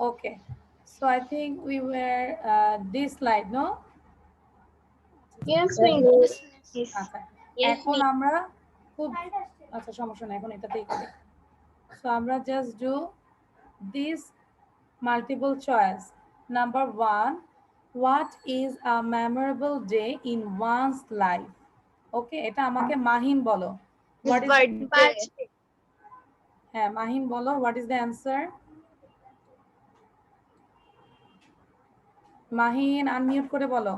Okay, so I think we were this slide, no? Yes, miss. আচ্ছা, Yes, এখন miss. আমরা খুব আচ্ছা সমস্যা নাই, এখন এটাতেই করি। So আমরা just do this multiple choice. Number one, what is a memorable day in one's life? Okay, এটা আমাকে মাহিন বলো। What is Birthday. হ্যাঁ মাহিন বলো, what is the answer? Mahin unmute করে বলো।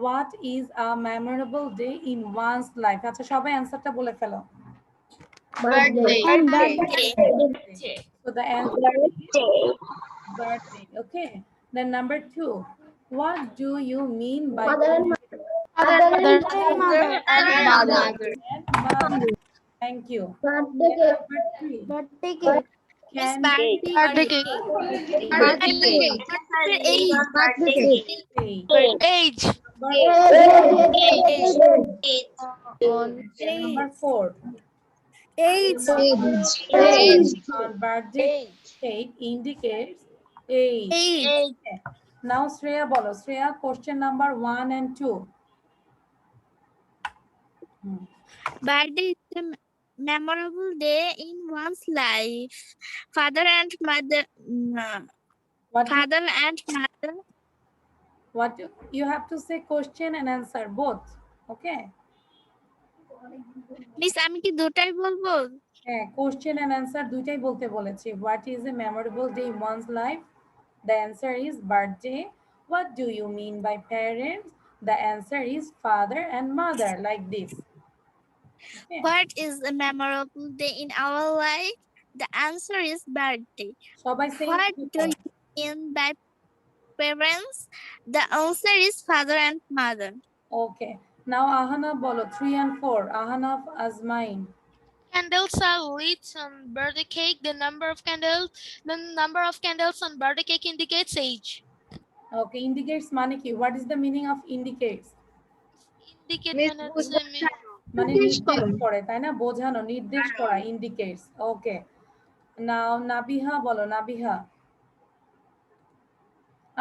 What is a memorable day in one's life? আচ্ছা সবাই অ্যানসারটা বলে ফেলো। Birthday. Birthday. So the answer is Birthday. birthday. Okay. Then number two, what do you mean by Mother and Father and mother mother. and mother. and mother? Thank you. Birthday Then cake. number three, Birthday cake. Miss can birthday Birthday cake. cake. Birthday cake. Age. Birthday cake. say Age. Age. then number four, Age. Age. on birthday cake indicates age. Age. Age. Okay. Now Shreya bolo. Shreya, question number 1 and 2. Birthday is a memorable day in one's life. Father and mother. What you, Father and mother. you have to say question and answer both. Okay. Miss আমি কি দুটাই বলবো? হ্যাঁ, question and answer দুইটাই বলতে বলেছি। What is a memorable day in one's life? The answer is birthday. What do you mean by parents? The answer is father and mother, like this. Okay. What is a memorable day in our life? The answer is birthday. সবাই same What do you mean by parents? The answer is father and mother. Okay. Now Ahana bolo 3 and 4. Ahana Azmain. Candles are lit on birthday cake. The number of candles on birthday cake indicates age. Okay, indicates মানে কি? What is the meaning of indicates? Indicate Miss মানে হচ্ছে মানে নির্দেশ করে, তাই না? বোঝানো, নির্দেশ করা, indicates. Okay. Now নাবিহা বলো, নাবিহা।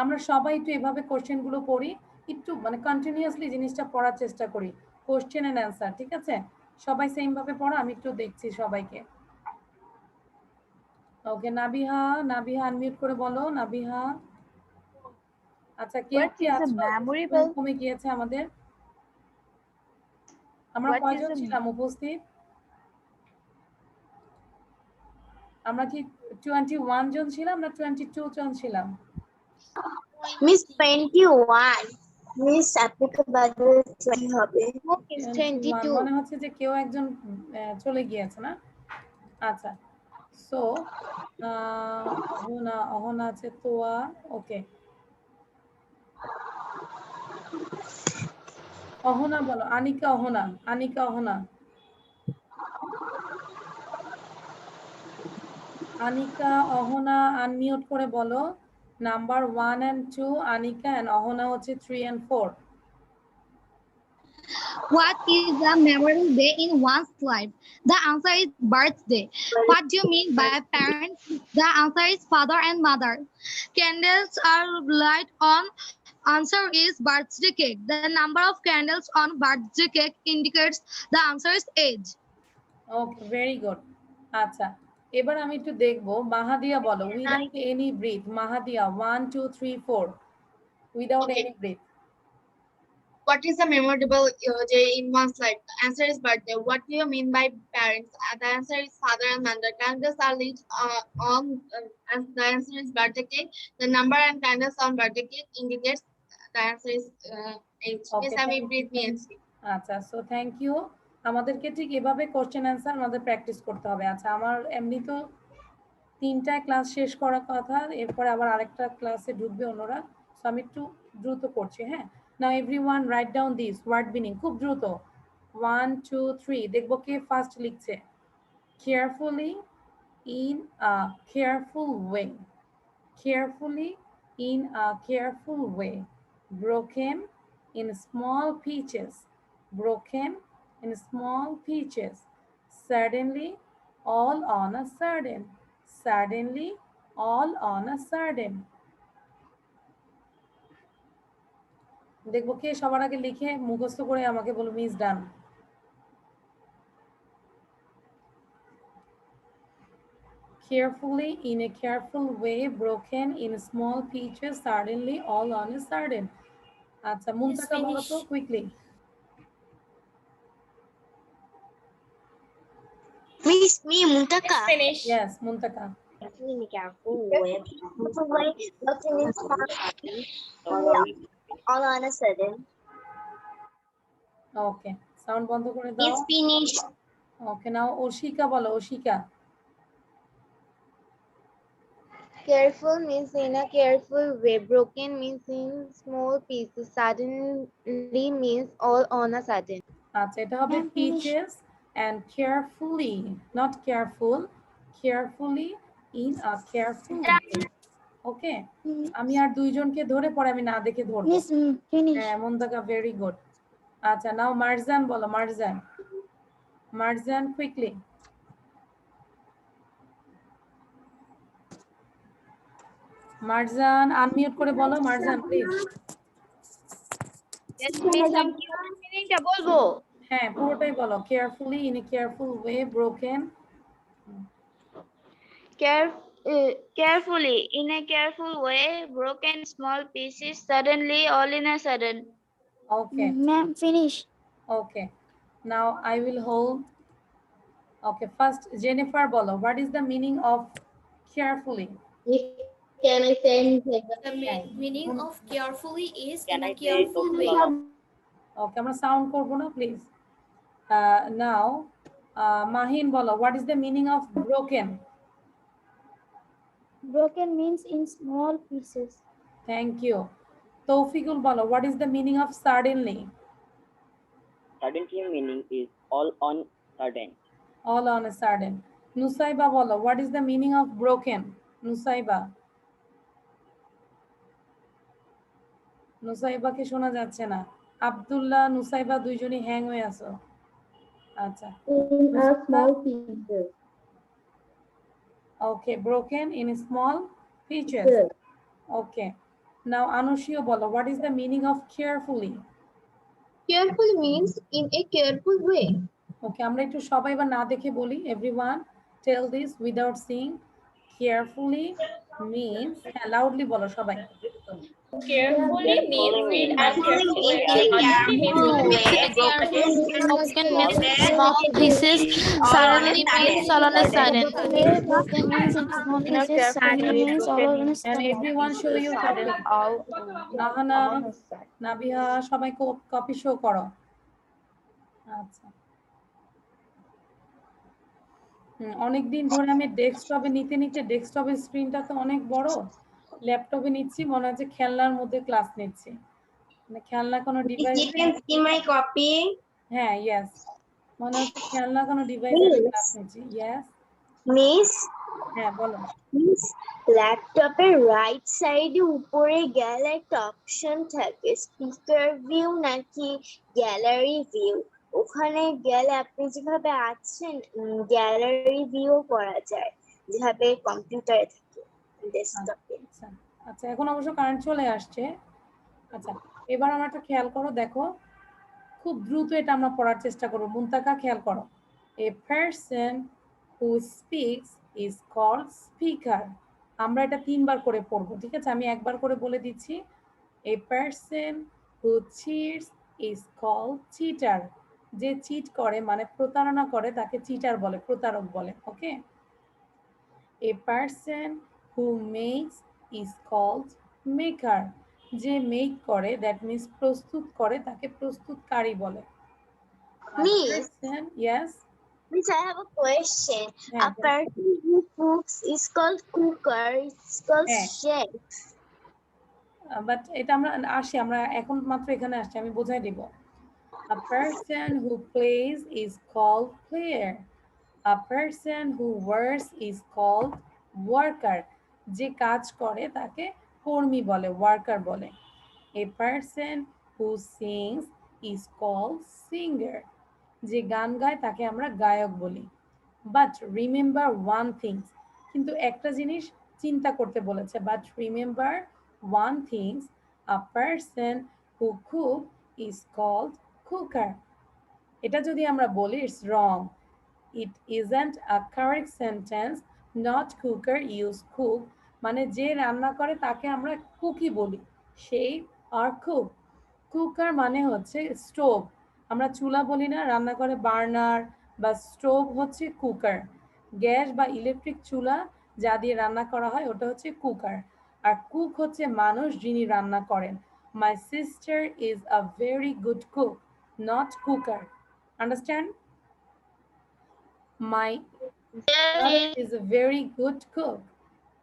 আমরা সবাই একটু এভাবে কোশ্চেন গুলো পড়ি, একটু মানে কন্টিনিউয়াসলি জিনিসটা পড়ার চেষ্টা করি। কোশ্চেন এন্ড অ্যান্সার, ঠিক আছে? সবাই সেম ভাবে পড়ো, আমি একটু দেখছি সবাইকে। ওকে নাবিহা, নাবিহা আনমিউট করে বলো, নাবিহা। আচ্ছা কেউ কি আছো? কমে গিয়েছে আমাদের। আমরা কয়জন ছিলাম উপস্থিত? আমরা কি 21 জন ছিলাম না 22 জন ছিলাম? Miss 21. Miss আপনাকে বাদে 20 হবে। 21 মনে হচ্ছে যে কেউ একজন চলে গিয়েছে না? আচ্ছা সো অহনা, অহনা আছে, তোয়া, ওকে। অহনা বলো, আনিকা অহনা, আনিকা অহনা। আনিকা অহনা আনমিউট করে বলো number 1 and 2, Anika and Ahona হচ্ছে 3 and 4। What is a memorable day in one's life? The answer is birthday. What do you mean by parents? The answer is father and mother. Candles are lit on. Answer is birthday cake. The number of candles on birthday cake indicates the answer is age. Okay very good. আচ্ছা এবার আমি একটু দেখবো, মাহাদিয়া বলো without any breath. Mahadia 1 2 3 4 without Okay. Any breath. What is a memorable day in one's life? The answer is birthday. What do you mean by parents? The answer is father and mother. Candles are lit on. The answer is birthday cake. The number and candles on birthday cake indicates the answer is age. Okay, Miss, I thank breathe me and see. আচ্ছা so thank you. আমাদেরকে ঠিক এভাবে question answer আমাদের practice করতে হবে। আচ্ছা আমার এমনি তো 3টায় ক্লাস শেষ করার কথা, এরপরে আবার আরেকটা ক্লাসে ঢুকবে অন্যরা, সো আমি একটু দ্রুত করছি। হ্যাঁ, now everyone write down this word meaning, খুব দ্রুত। 1 2 3 দেখবো কে ফার্স্ট লিখছে। Carefully, in a careful way, carefully, in a careful way, broken, in small pieces, broken, in small pieces, suddenly, all on a sudden, suddenly, all on a sudden. দেখবো কে সবার আগে লিখে মুখস্থ করে আমাকে বলো miss done. Carefully, in a careful way, broken in small pieces, suddenly, all on a sudden. আচ্ছা মুনতাকা বলো তো quickly. Miss, me, Muntaka. Finish. Yes, Muntaka. In a careful way, broken in small pieces, all on a sudden. Okay, sound বন্ধ করে দাও। It's finished. Okay, now Oshika বলো, Oshika. Careful means in a careful way. Broken means in small pieces. Suddenly means all on a sudden. আচ্ছা এটা হবে pieces and carefully, not careful, carefully in a careful way. ওকে আমি আর দুইজনকে ধরে পরে আমি না দেখে ধরবো। হ্যাঁ মুনতাকা ভেরি গুড। আচ্ছা নাও মারজান বলো, মারজান। মারজান কুইকলি। মারজান আনমিউট করে বলো, মারজান প্লিজ। বলবো হ্যাঁ পুরোটাই বলো। Carefully, in a careful way, broken. carefully in a careful way, broken small pieces, suddenly all in a sudden. Okay, Ma'am, finish. okay. Now I will hold. Okay, first Jennifer bolo. What is the meaning of carefully? Can I say anything? The meaning of carefully is in a careful way. Okay, আমরা sound করবো না please. Now Mahin bolo. What is the meaning of broken? Broken means in small pieces. Thank you. Tawfiqul bolo. What is the meaning of suddenly? Suddenly meaning is all on sudden. All on a sudden. Nusaiba bolo. What is the meaning of broken? Nusaiba. নুসাইবাকে শোনা যাচ্ছে না। আব্দুল্লাহ নুসাইবা দুইজনই hang হয়ে আছো। আচ্ছা In a small pieces. Okay broken in small pieces. ওকে নাও আনুশিও বলো, what is the meaning of carefully? Careful means in a careful way. ওকে আমরা একটু সবাই বা না দেখে বলি। everyone tell this without seeing. Carefully means, হ্যাঁ লাউডলি বলো সবাই। Carefully means in a careful way. Broken means small pieces. Suddenly means all on a sudden. Broken means in small pieces. Suddenly means all on a And sudden. everyone show your copy. নাহানা, Nabiha সবাই copy show করো। আচ্ছা অনেকদিন ধরে আমি ডেস্কটপে নিতে ডেস্কটপের স্ক্রিনটা তো অনেক বড়, ল্যাপটপে নিচ্ছি মনে হচ্ছে খেলনার মধ্যে ক্লাস নিচ্ছি, মানে খেলনা কোনো device. You can see my copy. হ্যাঁ ইয়েস, মনে হচ্ছে খেলনা কোনো ডিভাইসে ক্লাস নিচ্ছি। ইয়েস Miss, হ্যাঁ বলো। Miss, ল্যাপটপের রাইট সাইডে উপরে গেলে একটা অপশন থাকে স্পিকার ভিউ নাকি গ্যালারি ভিউ। ওখানে গেলে আপনি যেভাবে আছেন গ্যালারি ভিউ করা যায়, যেভাবে কম্পিউটারে থাকে ডেস্কটপে। আচ্ছা আচ্ছা এখন অবশ্য কারেন্ট চলে আসছে। আচ্ছা এবার আমরা একটা খেয়াল করো, দেখো খুব দ্রুত এটা আমরা পড়ার চেষ্টা করবো। মুনতাকা খেয়াল করো, a person who speaks is called speaker. আমরা এটা 3 বার করে পড়বো, ঠিক আছে? আমি একবার করে বলে দিচ্ছি। A person who cheats is called cheater. যে চিট করে মানে প্রতারণা করে তাকে চিটার বলে, প্রতারক বলে। Okay, a person who makes is called maker. যে মেক করে দ্যাট মিন্স প্রস্তুত করে তাকে প্রস্তুতকারী বলে। Miss, yes Miss, I have a question. Yeah, A person who cooks is called cooker. It's called Yeah. chef. But এটা আমরা আসি, আমরা এখন মাত্র এখানে আসছি, আমি বোঝাই দিব। A person who plays is called player. A person who works is called worker. যে কাজ করে তাকে কর্মী বলে, ওয়ার্কার বলে। A person who sings is called singer. যে গান গায় তাকে আমরা গায়ক বলি। বাট রিমেম্বার ওয়ান থিংস, কিন্তু একটা জিনিস চিন্তা করতে বলেছে। But remember one things, a person who cook is called cooker. এটা যদি আমরা বলি it's wrong, it isn't a correct sentence. Not cooker use cook, মানে যে রান্না করে তাকে আমরা কুকই বলি, সেই আর কুক। কুকার মানে হচ্ছে স্টোভ, আমরা চুলা বলি না, রান্না করে বার্নার বা স্টোভ হচ্ছে কুকার। গ্যাস বা ইলেকট্রিক চুলা যা দিয়ে রান্না করা হয় ওটা হচ্ছে কুকার। আর কুক হচ্ছে মানুষ যিনি রান্না করেন। My sister is a very good cook, not cooker. Understand? My brother is a very good cook.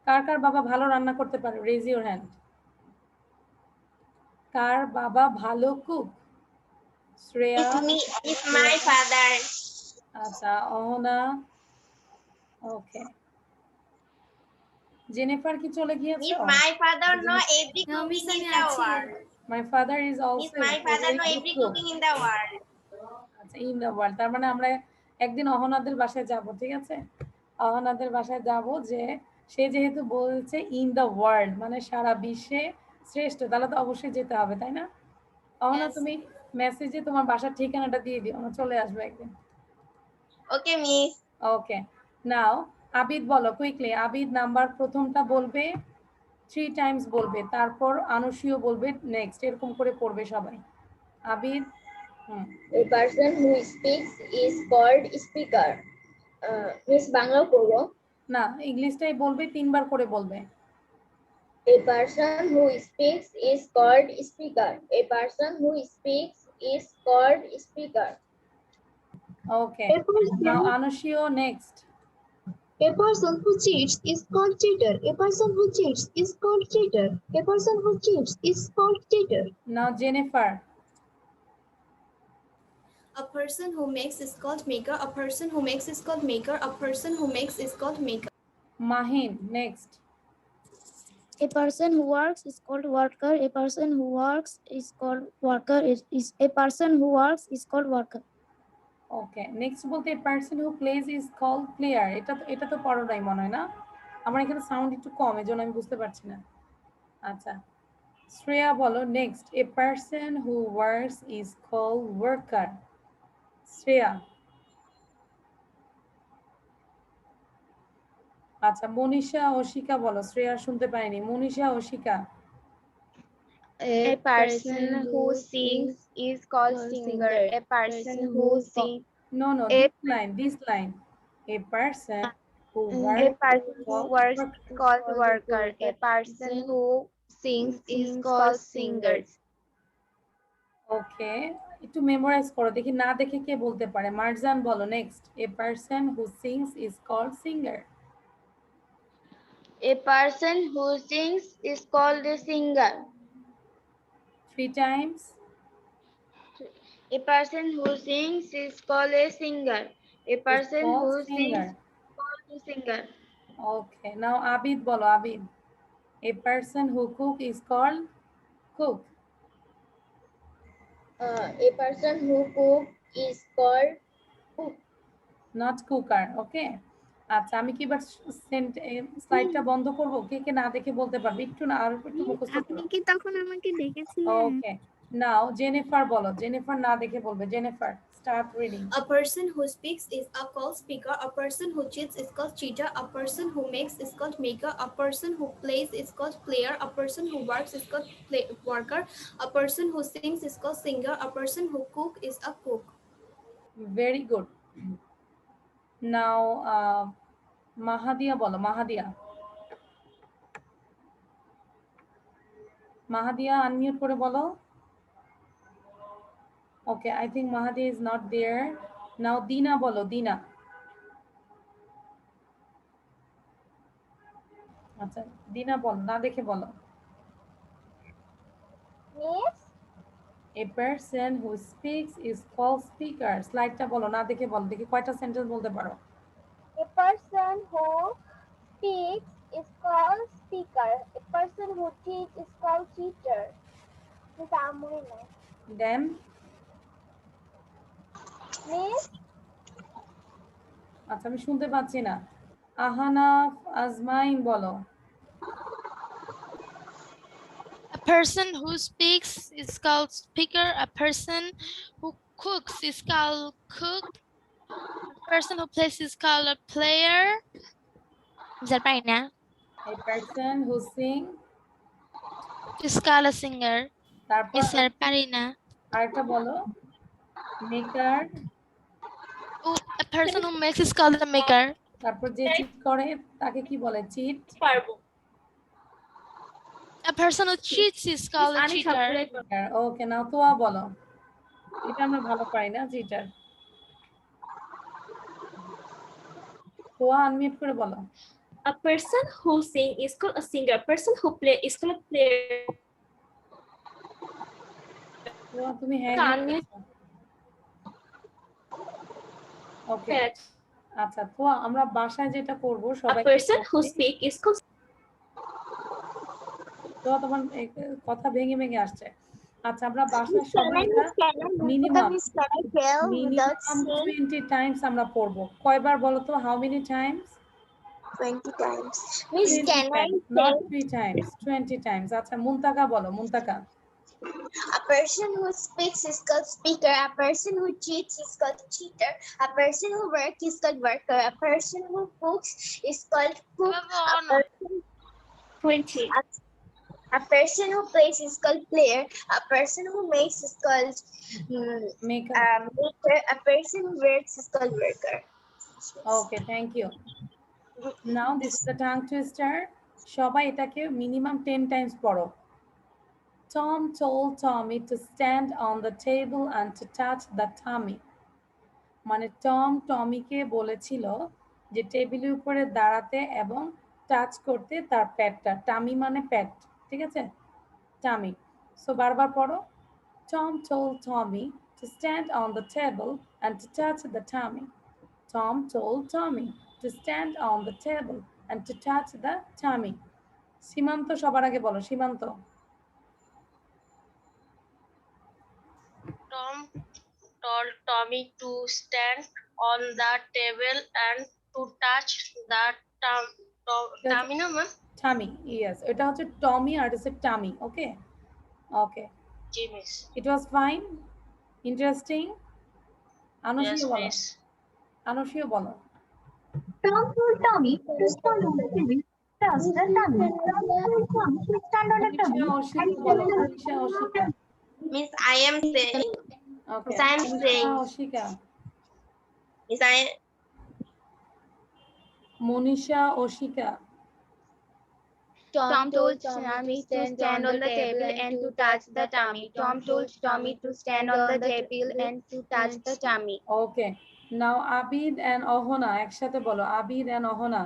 কার কার বাবা ভালো রান্না করতে পারে? Raise your hand. কার বাবা ভালো cook? Shreya, It's my father. আচ্ছা অহনা, ওকে। জেনিফার কি চলে গিয়েছে? If my father know every No, cooking Miss, in আমি the আছি। world. My father is also If my a father very know good every cook. cooking in the world. আচ্ছা, in the world, তার মানে আমরা একদিন অহনাদের বাসায় যাব, ঠিক আছে? অহনাদের বাসায় যাব, যে সে যেহেতু বলছে ইন দ্য ওয়ার্ল্ড মানে সারা বিশ্বে শ্রেষ্ঠ, তাহলে তো অবশ্যই যেতে হবে, তাই না? অহনা, Yes. তুমি মেসেজে তোমার বাসার ঠিকানাটা দিয়ে দিও, আমরা চলে আসবো একদিন। Okay, miss. ওকে, নাও আবিদ বলো কুইকলি। আবিদ নাম্বার প্রথমটা বলবে, 3 টাইমস বলবে, তারপর আনুষিও বলবে নেক্সট, এরকম করে পড়বে সবাই। Abid. A person who speaks is called speaker. Miss Bangla করবো। না, ইংলিশটাই বলবে, 3 বার করে বলবে। A person who speaks is called speaker. A person who speaks is called speaker. Okay, now আনুষিও next. A person who cheats is called cheater. A person who cheats is called cheater. A person who cheats is called cheater. Now Jennifer. A person who makes is called maker. A person who makes is called maker. A person who makes is called maker. Mahin next. A person who works is called worker. A person who works is called worker. Is a person who works is called worker. Okay, next বলতে a person who plays is called player. এটা তো পড়োটাই মনে হয় না? আমার এখানে sound একটু কম, এজন্য আমি বুঝতে পারছি না। আচ্ছা, শ্রেয়া বলো next. A person who works is called worker. Shreya. আচ্ছা, মনীষা অশিকা বলো। শ্রেয়া শুনতে পাইনি। Manisha অশিকা। A person who sings is called singer. A person who sings. No, this line. A person who A works person who works work. is called worker. A person who sings is called singers. ওকে, একটু memorise করো দেখি, না দেখে কে বলতে পারে। মারজান বলো next. A person who sings is called singer. A person who sings is called a singer. 3 times. A person who sings is called a singer. A person who sings is called a singer. Okay, now Abid বলো। Abid. A person who cook is called cook. A person who cooks is called cook. Not cooker. Okay, আচ্ছা আমি কি এবার স্লাইডটা বন্ধ করব? কে কে না দেখে বলতে পারবে? একটু না, আর একটু মুখস্থ আপনি করো। কি তখন আমাকে ডেকেছিলেন? ওকে, নাও জেনিফার বলো। জেনিফার না দেখে বলবে। Jennifer start reading. A person who speaks is a called speaker. A person who cheats is called cheater. A person who makes is called maker. A person who plays is called player. A person who works is called worker. A person who sings is called singer. A person who cooks is a cook. Very good. Now Mahadia বলো। Mahadia. Mahadia unmute করে বলো। Okay, I think Mahadia is not there. Now Dina বলো। দিনা। আচ্ছা, দিনা বলো, না দেখে বলো। Miss, A person who speaks is called speaker. স্লাইডটা বলো, না দেখে বলো, দেখি কয়টা সেন্টেন্স বলতে পারো। a person who speaks is called speaker. A person who cheats is called cheater. Miss Amrina. Then Miss, আচ্ছা, আমি শুনতে পাচ্ছি না। আহানা আজমাইন বলো। person who speaks is called speaker. A person who cooks is called cook. A person who plays is called a player. Is that right now? A person who sing, Is called a singer. তারপর Is that right now? আরেকটা বলো, maker, Oh, a person who makes is called a maker. তারপর যে cheat করে তাকে কি বলে? Cheat. A person who cheats is called a cheater. Okay, now Toya বলো, এটা আমরা ভালো পারি না, চিটার। তোয়া আনমিউট করে বলো। A person who sing is called a singer. A person who play is called a player. তোয়া তুমি হ্যাঁ ওকে আচ্ছা, তোয়া আমরা বাসায় যেটা করব A সবাই person who speak is called. তোয়া তোমার কথা ভেঙে ভেঙে আসছে। আচ্ছা, আমরা বাসায় সবাই মিনিমাম 20 টাইমস আমরা পড়বো। কয়বার বলো তো? How many Times? 20 times. Miss, can I not say 3 times, 20 times. আচ্ছা, মুনতাকা বলো, মুনতাকা। a person who speaks is called speaker. A person who cheats is called cheater. A person who works is called worker. A person who cooks is called cook. A person, 20. a person who plays is called player. A person who makes is called maker. Maker. A person who works is called worker. Okay, thank you. Now this is the tongue twister. সবাই এটাকে minimum 10 Times পড়ো। Tom told Tommy to stand on the table and to touch the tummy. মানে Tom টমিকে বলেছিল যে টেবিলের উপরে দাঁড়াতে এবং টাচ করতে তার পেটটা। টামি মানে পেট, ঠিক আছে? টামি। সো বারবার পড়ো। Tom told Tommy to stand on the table and to touch the tummy. Tom told Tommy to stand on the table and to touch the tummy. সীমান্ত সবার আগে বলো, সীমান্ত। Tom told Tommy to stand on the table and to touch the tummy, no ma'am? Tummy, yes. এটা হচ্ছে টমি আর এটা হচ্ছে টামি, ওকে? ওকে। জি miss. It was fine? Interesting? আনসিও বলো। আনসিও বলো। Tom told Tommy to stand on the table, touch the tummy. Tom told Tommy to stand on the table. Miss, I am saying. Okay. Miss, I am saying. Oshika. Miss, Monisha Oshika. Tom told Tommy to stand on the table and to touch the tummy. Tom told Tommy to stand on the table and to touch the tummy. Okay. Now Abid and Ohona. একসাথে বলো, Abid and Ohona.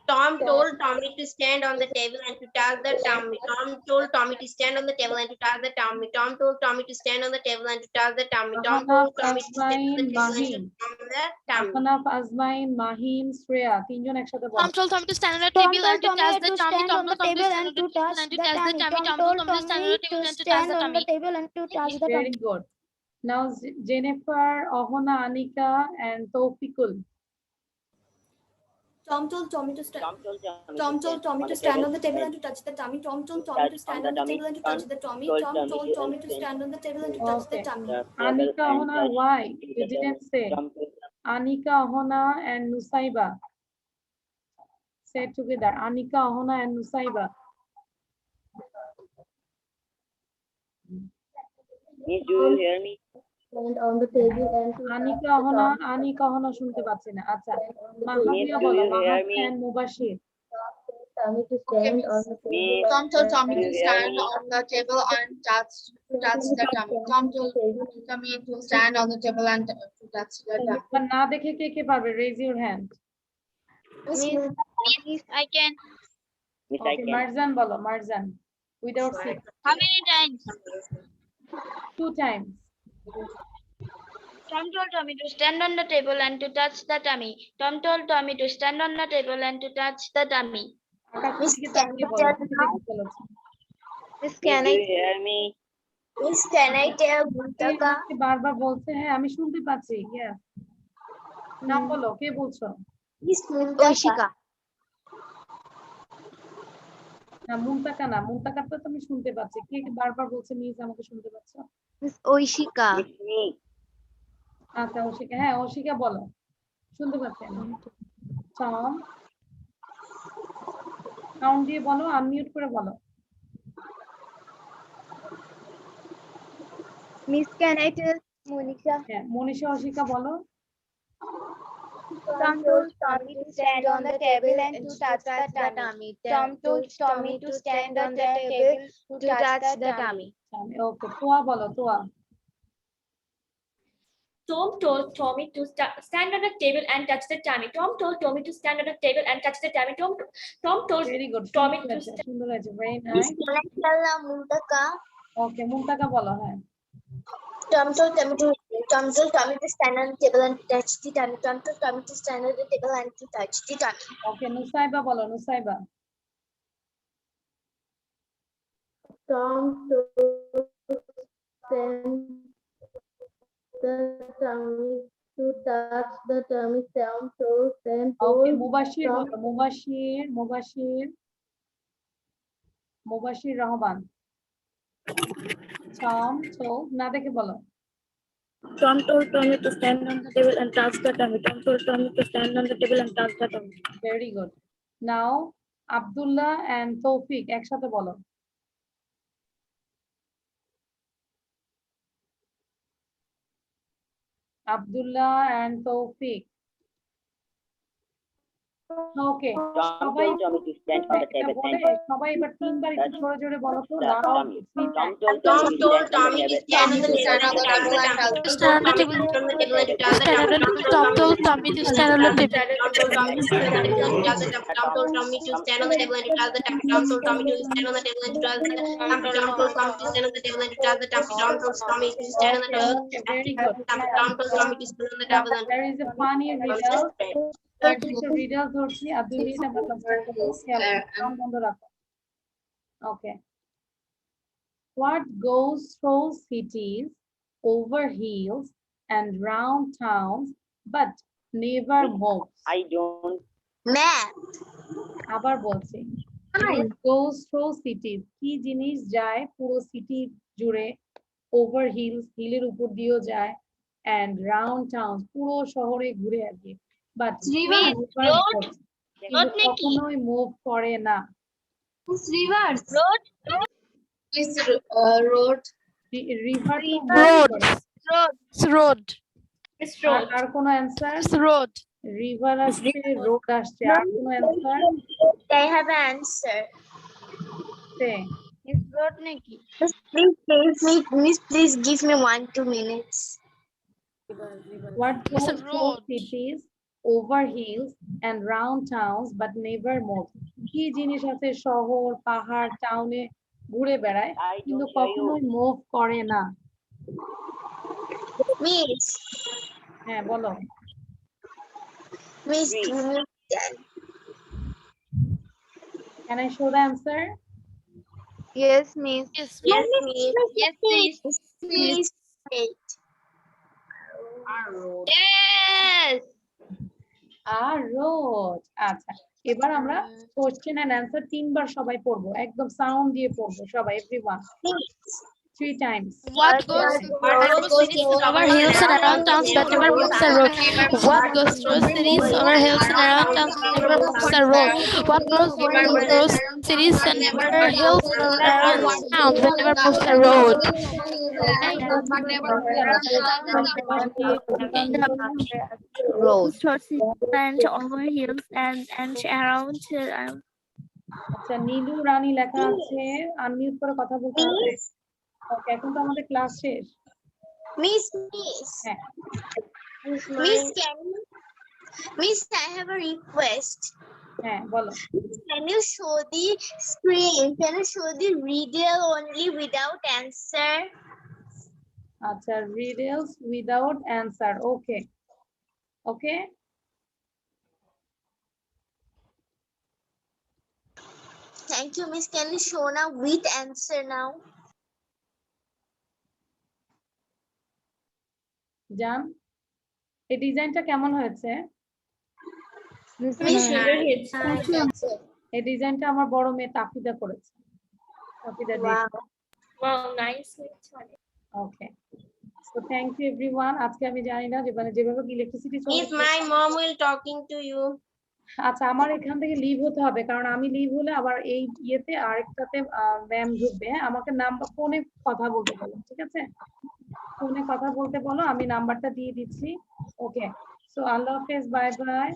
Tom told Tommy to stand on the table and to touch the tummy. Tom told Tommy to stand on the table and to touch the tummy. Tom told Tommy to stand on the table and to touch the tummy. Tom told Tommy to stand on the table and to touch the tummy. Ahnaf, Azmain, Mahim, Shreya. তিনজন একসাথে বলো। Tom told Tommy to stand on the table and to touch the tummy. Tom told Tommy to stand on the table and to touch the tummy. Tom told Tommy to stand on the table and to touch the tummy. Very good. Now Jennifer, Ohona, Anika, and Tawfiqul. Tom told Tommy to stand. Tom told Tommy to stand on the table and to touch the tummy. Tom told Tommy to stand on the table and to touch the tummy. Tom told Tommy to stand on the table and to touch the tummy. Anika, Ohona, why? You didn't say. Anika, Ohona, and Nusaiba. Say it together. Anika, Ohona, and Nusaiba. Miss, do you hear me? On the table and to Anika, Ohona শুনতে পাচ্ছি না। আচ্ছা, মাহাবিয়া বলো, মাহাবিয়া and Mubashir. Tommy to stand on the table. Tom told Tommy to stand on the table and touch the tummy. Tom told Tommy to stand on the table and to touch the tummy. না দেখে কে কে পারবে? Raise your hand. Miss, I can. Miss, I Okay, can. Marzan bolo, Marzan. Without six. How many times? 2 times. Tom told Tommy to stand on the table and to touch the tummy. Tom told Tommy to stand on the table and to touch the tummy. Miss, can Do you hear me? Miss, can I tell Muntaka? বারবার বলছে, হ্যাঁ আমি শুনতে পাচ্ছি। Yes. নাম বলো, কে বলছো? Miss Muntaka. না মুনতাকা না, মুনতাকাটা তুমি শুনতে পাচ্ছি। কে বারবার বলছে মিস আমাকে শুনতে পাচ্ছ? Miss Oishika. Miss me. আচ্ছা অশিকা, হ্যাঁ অশিকা বলো, শুনতে পাচ্ছি আমি। টম, সাউন্ড দিয়ে বলো, আনমিউট করে বলো। Miss, can I tell Monica? হ্যাঁ মনীষা অশিকা বলো। Tom told Tommy to stand on the table and to touch the tummy. Tom told Tommy to stand on the table to touch the tummy. ওকে, তোয়া বলো, তোয়া। Tom told Tommy to stand on the table and touch the tummy. Tom told Tommy to stand on the table and touch the tummy. Tom told very good, Tommy to সুন্দর হয়েছে, very Miss, nice. can I tell Muntaka? ওকে মুনতাকা বলো। হ্যাঁ Tom told Tommy to stand on the table and touch the tummy. Tom told Tommy to stand on the table and to touch the tummy. ওকে নুসাইবা বলো, Nusaiba. Tom told stand the tummy to touch the tummy. Tom told stand ওকে মুবাশির বলো, Mubashir, Mubashir, Mubashir Rahman. Tom told, না দেখে বলো। Tom told Tommy to stand on the table and touch the tummy. Tom told Tommy to stand on the table and touch the tummy. Very good. Now Abdullah and Toufiq একসাথে বলো। Abdullah and তৌফিক। ওকে Tom সবাই told Tommy to stand on the এটা table বলে, and সবাই এবার তিনবার একটু জোরে জোরে বলো তো, touch the loud tummy. Three Tom Times. told Tommy to stand on the Tommy to table stand on the table and touch the Stand on the tummy. table. From the table and to touch the Stand on tummy. the Tom told Tommy to stand on the table. Tom told Tommy to stand on the table and to touch the tummy. Tom told Tommy to stand on the table and to touch the tummy. Tom told Tommy to stand on the table and to touch the tummy. Tom told Tommy to stand on the table and to touch the tummy. Tom told Tommy to stand on the table Okay, very good. Tom told Tommy to stand on the table and There is a funny riddle. কিছু riddle ধরছি আর 2 minute আমরা class করব, খেয়াল করো, বন্ধ রাখো। ওকে, what goes through cities, over hills and round towns but never moves? I don't. Math. আবার বলছি, what goes through cities, কি জিনিস যায় পুরো সিটি জুড়ে, over hills, হিলের উপর দিয়েও যায়, and round towns, পুরো শহরে ঘুরে আর কি, but কিন্তু কখনোই মুভ করে না। Rivers. Miss road. River Road. আর কোনো অ্যান্সার? Road. রিভার আসছে, রোড আসছে, আর কোনো answer? I have an answer. Road নাকি? Miss, please give me 1-2 minutes. What goes It's a through road. cities, over hills and round towns but never moves? কি জিনিস আছে শহর পাহাড় টাউনে ঘুরে বেড়ায় I কিন্তু don't hear you. কখনোই মুভ করে না? Miss, হ্যাঁ বলো। Miss, Three. give me 10. Can I show the answer? Yes, Miss. Yes. Yes, Miss. Yes, please. Please. 8. Yes. আর রোড। আচ্ছা এবার আমরা কোশ্চেন এন্ড অ্যান্সার 3 বার সবাই পড়বো, একদম সাউন্ড দিয়ে পড়বো সবাই, everyone 3 Times. What goes over hills and around towns but never moves a road? What goes through cities, over hills and around towns but never moves a road? What goes through cities and over hills and around towns but never moves a road? Road. And over hills and around. আচ্ছা নীলু রানী লেখা আছে, unmute করে কথা বলতে হবে। ওকে এখন তো আমাদের ক্লাস শেষ। Miss, হ্যাঁ Miss, I have a request. হ্যাঁ বলো। Can you show the screen? Can you show the riddle only without answer? আচ্ছা riddles without answer. Okay. Okay. Thank you, Miss. Can you show now with answer now? জান এই ডিজাইনটা কেমন হয়েছে? Miss, এই ডিজাইনটা আমার বড় মেয়ে তাফিদা করেছে। Tafida Wow. Wow, nice. Okay, so thank you everyone. আজকে আমি জানি না যে মানে যেভাবে electricity Miss, my mom will talking to you. আচ্ছা, আমার এখান থেকে লিভ হতে হবে, কারণ আমি লিভ হলে আবার এই ইয়েতে আরেকটাতে ম্যাম ঢুকবে। হ্যাঁ, আমাকে নাম্বার ফোনে কথা বলতে বলো, ঠিক আছে? ফোনে কথা বলতে বলো, আমি নাম্বারটা দিয়ে দিচ্ছি। ওকে, সো আল্লাহ হাফেজ, বাই বাই।